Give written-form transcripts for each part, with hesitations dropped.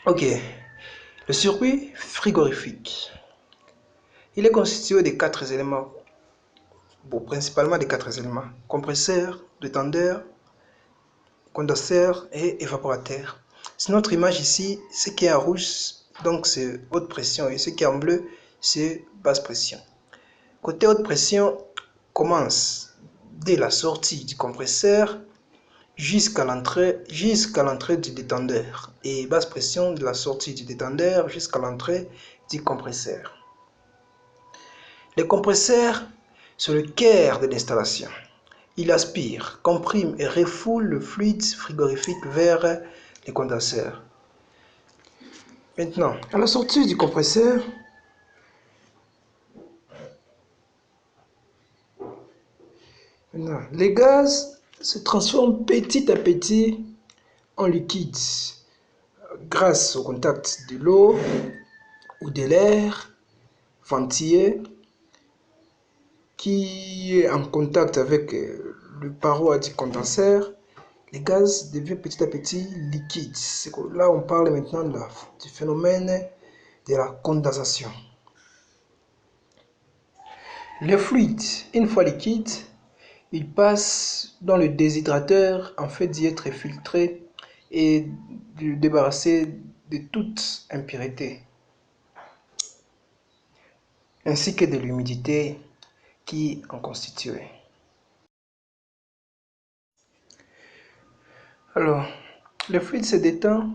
Ok, le circuit frigorifique. Il est constitué de 4 éléments, bon, principalement de 4 éléments: compresseur, détendeur, condenseur et évaporateur. Sur notre image ici, ce qui est en rouge, donc c'est haute pression, et ce qui est en bleu, c'est basse pression. Côté haute pression, commence dès la sortie du compresseur jusqu'à l'entrée du détendeur, et basse pression de la sortie du détendeur jusqu'à l'entrée du compresseur. Le compresseur, c'est le cœur de l'installation. Il aspire, comprime et refoule le fluide frigorifique vers les condenseurs. Maintenant, à la sortie du compresseur, les gaz se transforment petit à petit en liquide grâce au contact de l'eau ou de l'air ventilé qui est en contact avec le paroi du condenseur. Les gaz deviennent petit à petit liquides. Là, on parle maintenant du phénomène de la condensation. Le fluide, une fois liquide, il passe dans le déshydrateur afin d'y être filtré et de le débarrasser de toute impureté, ainsi que de l'humidité qui en constituait. Alors, le fluide se détend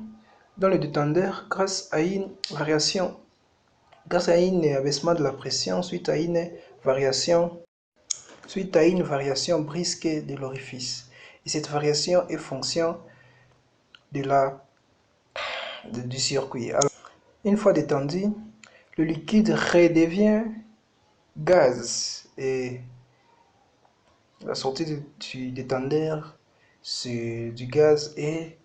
dans le détendeur grâce à un abaissement de la pression suite à une variation brusque de l'orifice. Et cette variation est fonction du circuit. Alors, une fois détendu, le liquide redevient gaz et la sortie du détendeur, c'est du gaz, et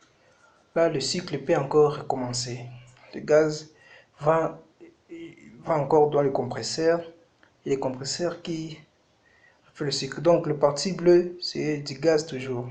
là le cycle peut encore recommencer. Le gaz va encore dans le compresseur et le compresseur qui fait le cycle. Donc le parti bleu, c'est du gaz toujours.